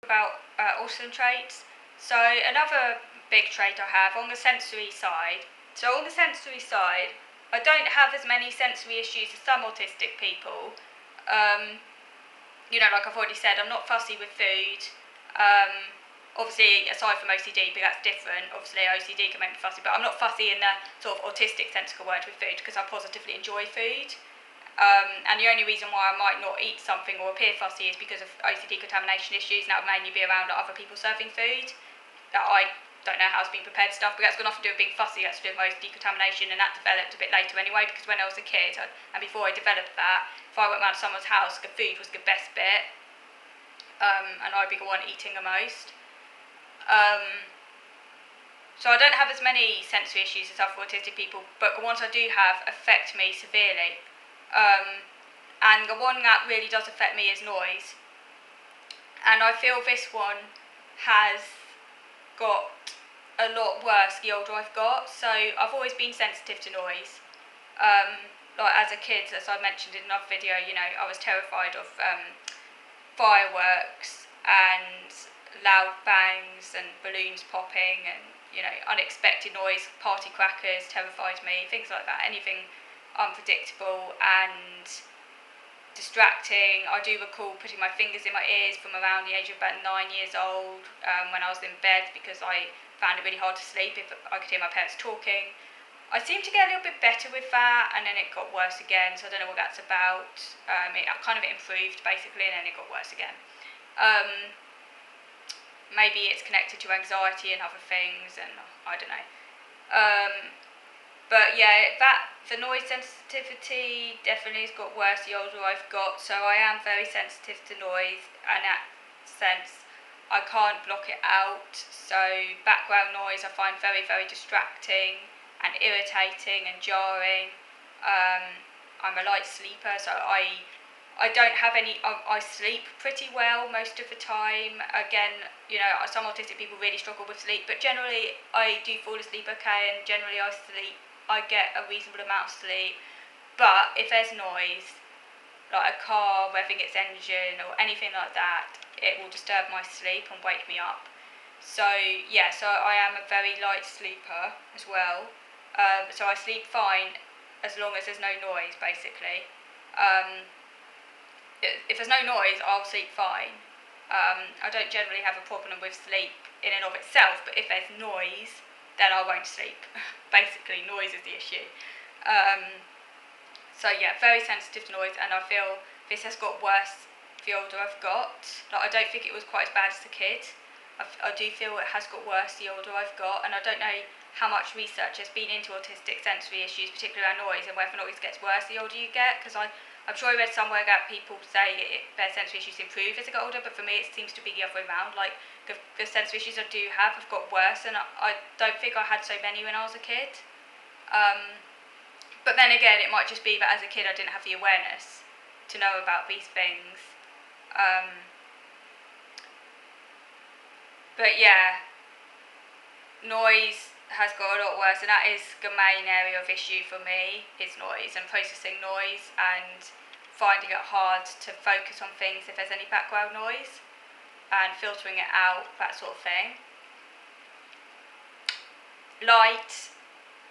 About autism traits. So another big trait I have on the sensory side. So on the sensory side, I don't have as many sensory issues as some autistic people. Like I've already said, I'm not fussy with food. Obviously, aside from OCD, but that's different. Obviously, OCD can make me fussy, but I'm not fussy in the sort of autistic sense of the word with food because I positively enjoy food. And the only reason why I might not eat something or appear fussy is because of OCD contamination issues, and that would mainly be around other people serving food that I don't know how it's been prepared stuff, but that's got nothing to do with being fussy, that's to do with my OCD contamination, and that developed a bit later anyway, because when I was a kid, and before I developed that, if I went round to someone's house, the food was the best bit, and I'd be the one eating the most. So I don't have as many sensory issues as other autistic people, but the ones I do have affect me severely. And the one that really does affect me is noise. And I feel this one has got a lot worse the older I've got. So I've always been sensitive to noise. Like as a kid, as I mentioned in another video, I was terrified of fireworks and loud bangs and balloons popping and unexpected noise. Party crackers terrified me, things like that. Anything unpredictable and distracting. I do recall putting my fingers in my ears from around the age of about 9 years old when I was in bed because I found it really hard to sleep if I could hear my parents talking. I seemed to get a little bit better with that, and then it got worse again, so I don't know what that's about. It kind of improved basically, and then it got worse again. Maybe it's connected to anxiety and other things, and I don't know. But yeah, the noise sensitivity definitely has got worse the older I've got, so I am very sensitive to noise, and in that sense I can't block it out. So background noise I find very, very distracting and irritating and jarring. I'm a light sleeper, so I don't have any. I sleep pretty well most of the time. Again, some autistic people really struggle with sleep, but generally I do fall asleep okay, and generally I get a reasonable amount of sleep. But if there's noise, like a car revving its engine or anything like that, it will disturb my sleep and wake me up. So yeah, so I am a very light sleeper as well. So I sleep fine as long as there's no noise, basically. If there's no noise, I'll sleep fine. I don't generally have a problem with sleep in and of itself, but if there's noise, then I won't sleep. Basically, noise is the issue. So yeah, very sensitive to noise, and I feel this has got worse the older I've got. Like, I don't think it was quite as bad as a kid. I do feel it has got worse the older I've got, and I don't know how much research has been into autistic sensory issues, particularly around noise, and whether noise gets worse the older you get, because I'm sure I read somewhere that people say their sensory issues improve as they get older, but for me it seems to be the other way around. Like, the sensory issues I do have got worse, and I don't think I had so many when I was a kid. But then again, it might just be that as a kid I didn't have the awareness to know about these things. But yeah, noise has got a lot worse, and that is the main area of issue for me, is noise and processing noise and finding it hard to focus on things if there's any background noise and filtering it out, that sort of thing. Light,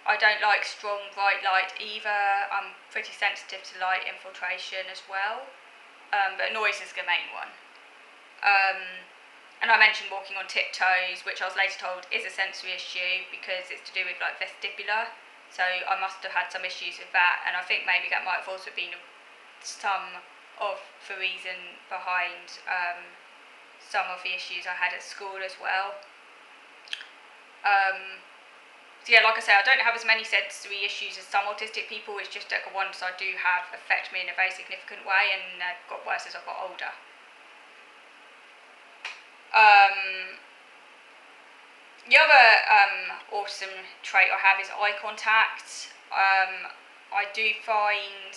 I don't like strong bright light either. I'm pretty sensitive to light infiltration as well, but noise is the main one. And I mentioned walking on tiptoes, which I was later told is a sensory issue because it's to do with like vestibular. So I must have had some issues with that, and I think maybe that might have also been some of the reason behind some of the issues I had at school as well. So yeah, like I say, I don't have as many sensory issues as some autistic people. It's just that the ones I do have affect me in a very significant way, and got worse as I got older. The other autism trait I have is eye contact. I do find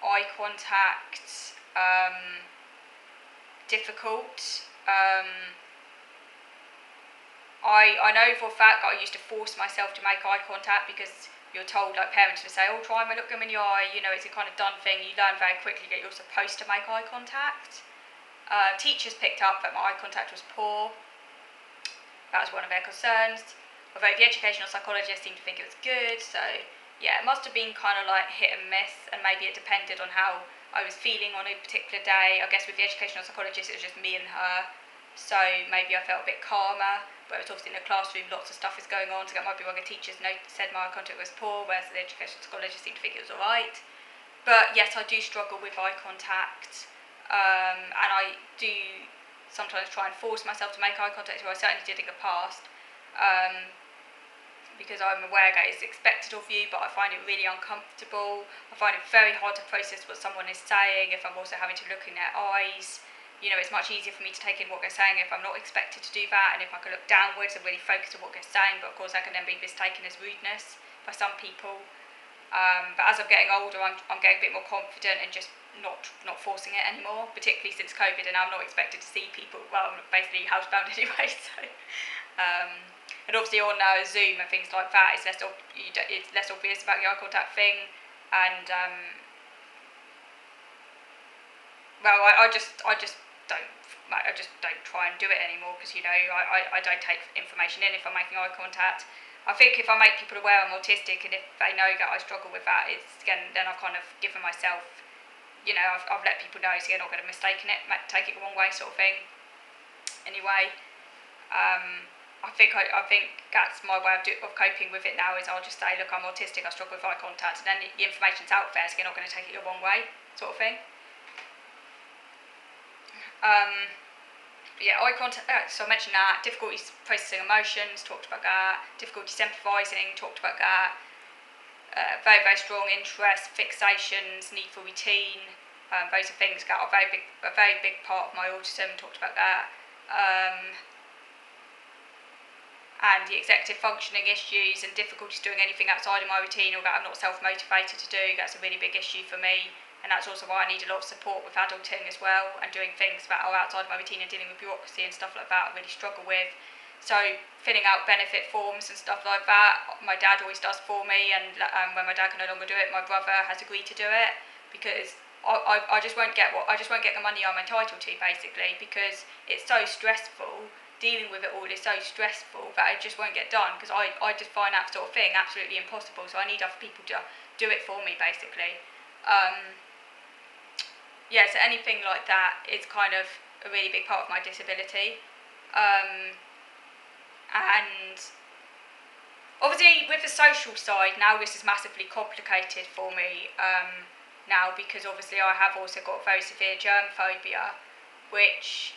eye contact difficult. I know for a fact that I used to force myself to make eye contact because you're told, like parents would say, try and look them in the eye, it's a kind of done thing. You learn very quickly that you're supposed to make eye contact. Teachers picked up that my eye contact was poor. That was one of their concerns. Although the educational psychologist seemed to think it was good, so yeah, it must have been kind of like hit and miss, and maybe it depended on how I was feeling on a particular day. I guess with the educational psychologist, it was just me and her, so maybe I felt a bit calmer. Whereas obviously in the classroom, lots of stuff is going on, so that might be why the teachers said my eye contact was poor, whereas the educational psychologist seemed to think it was alright. But yes, I do struggle with eye contact, and I do sometimes try and force myself to make eye contact, or I certainly did in the past, because I'm aware that it's expected of you, but I find it really uncomfortable. I find it very hard to process what someone is saying if I'm also having to look in their eyes. It's much easier for me to take in what they're saying if I'm not expected to do that, and if I can look downwards and really focus on what they're saying, but of course that can then be mistaken as rudeness by some people. But as I'm getting older, I'm getting a bit more confident and just not forcing it anymore, particularly since COVID, and I'm not expected to see people. Well, I'm basically housebound anyway, so. And obviously on Zoom and things like that, it's less obvious about the eye contact thing, and I just don't try and do it anymore, because I don't take information in if I'm making eye contact. I think if I make people aware I'm autistic, and if they know that I struggle with that, then I've kind of given myself, I've let people know, so they're not going to take it the wrong way, sort of thing. Anyway, I think that's my way of coping with it now. Is I'll just say, look, I'm autistic, I struggle with eye contact, and then the information's out there, so you're not going to take it the wrong way, sort of thing. Eye contact, so I mentioned that. Difficulties processing emotions, talked about that. Difficulty sympathising, talked about that. Very, very strong interest, fixations, need for routine. Those are things that are a very big part of my autism, talked about that. And the executive functioning issues and difficulties doing anything outside of my routine, or that I'm not self-motivated to do, that's a really big issue for me. And that's also why I need a lot of support with adulting as well, and doing things that are outside my routine and dealing with bureaucracy and stuff like that I really struggle with. So filling out benefit forms and stuff like that, my dad always does for me, and when my dad can no longer do it, my brother has agreed to do it, because I just won't get the money I'm entitled to, basically, because it's so stressful. Dealing with it all is so stressful that it just won't get done, because I just find that sort of thing absolutely impossible, so I need other people to do it for me, basically. So anything like that is kind of a really big part of my disability. And obviously with the social side, now this is massively complicated for me now, because obviously I have also got very severe germ phobia, which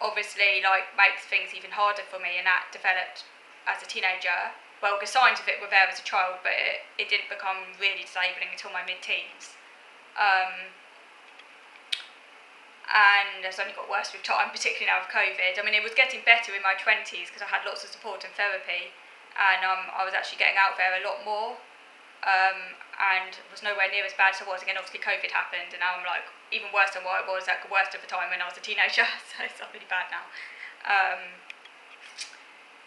obviously makes things even harder for me, and that developed as a teenager. Well, the signs of it were there as a child, but it didn't become really disabling until my mid-teens. And it's only got worse with time, particularly now with COVID. I mean, it was getting better in my 20s because I had lots of support and therapy, and I was actually getting out there a lot more, and was nowhere near as bad as I was. Again, obviously COVID happened, and now I'm even worse than what I was at the worst of the time when I was a teenager, so it's not really bad now.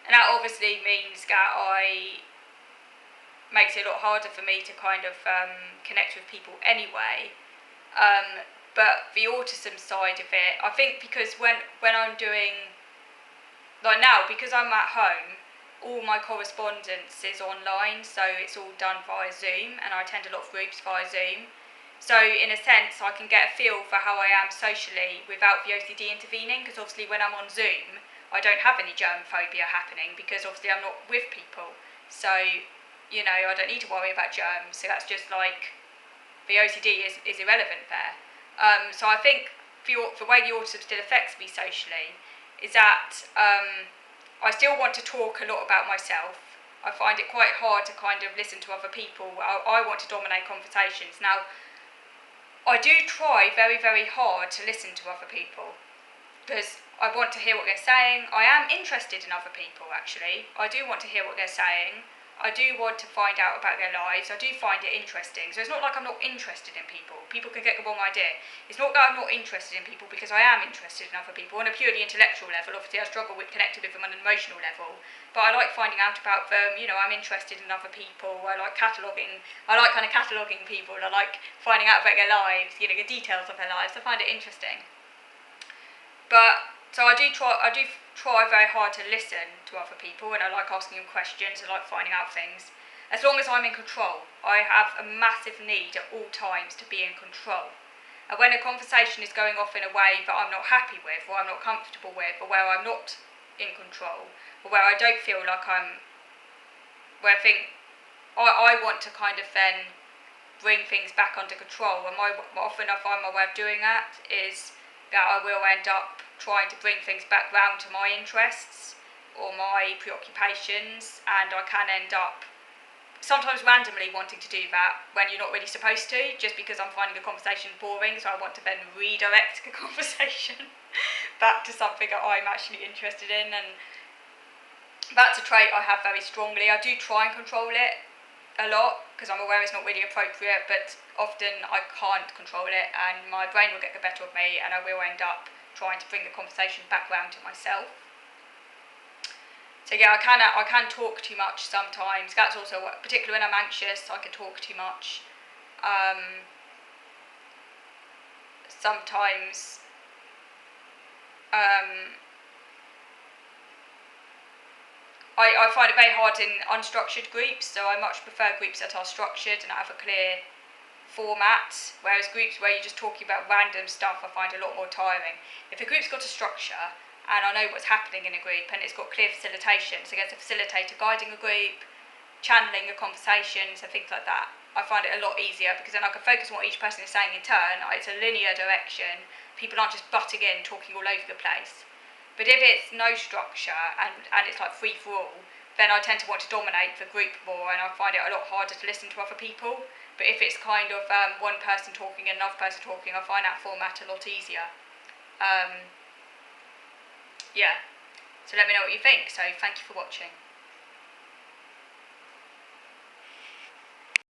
And that obviously means that makes it a lot harder for me to kind of connect with people anyway. But the autism side of it, I think, because when I'm doing, now, because I'm at home, all my correspondence is online, so it's all done via Zoom, and I attend a lot of groups via Zoom. So in a sense, I can get a feel for how I am socially without the OCD intervening, because obviously when I'm on Zoom, I don't have any germ phobia happening, because obviously I'm not with people. So, I don't need to worry about germs, so that's just the OCD is irrelevant there. So I think the way the autism still affects me socially is that I still want to talk a lot about myself. I find it quite hard to kind of listen to other people. I want to dominate conversations. Now, I do try very, very hard to listen to other people, because I want to hear what they're saying. I am interested in other people, actually. I do want to hear what they're saying. I do want to find out about their lives. I do find it interesting. So it's not like I'm not interested in people. People can get the wrong idea. It's not that I'm not interested in people, because I am interested in other people on a purely intellectual level. Obviously, I struggle with connecting with them on an emotional level. But I like finding out about them. I'm interested in other people. I like cataloguing. I like kind of cataloguing people. I like finding out about their lives, the details of their lives. I find it interesting. But so I do try very hard to listen to other people, and I like asking them questions. I like finding out things. As long as I'm in control, I have a massive need at all times to be in control. And when a conversation is going off in a way that I'm not happy with, or I'm not comfortable with, or where I'm not in control, or where I don't feel like where I want to kind of then bring things back under control, and often I find my way of doing that is that I will end up trying to bring things back round to my interests or my preoccupations, and I can end up sometimes randomly wanting to do that when you're not really supposed to, just because I'm finding a conversation boring, so I want to then redirect the conversation back to something that I'm actually interested in, and that's a trait I have very strongly. I do try and control it a lot because I'm aware it's not really appropriate, but often I can't control it and my brain will get the better of me and I will end up trying to bring the conversation back round to myself. So yeah, I can talk too much sometimes. That's also particularly when I'm anxious, I can talk too much. Sometimes I find it very hard in unstructured groups, so I much prefer groups that are structured and have a clear format, whereas groups where you're just talking about random stuff I find a lot more tiring. If a group's got a structure and I know what's happening in a group and it's got clear facilitation, so there's a facilitator guiding a group, channeling the conversations and things like that, I find it a lot easier because then I can focus on what each person is saying in turn. It's a linear direction, people aren't just butting in, talking all over the place. But if it's no structure and it's like free for all, then I tend to want to dominate the group more and I find it a lot harder to listen to other people. But if it's kind of one person talking and another person talking, I find that format a lot easier. Yeah, so let me know what you think. So thank you for watching.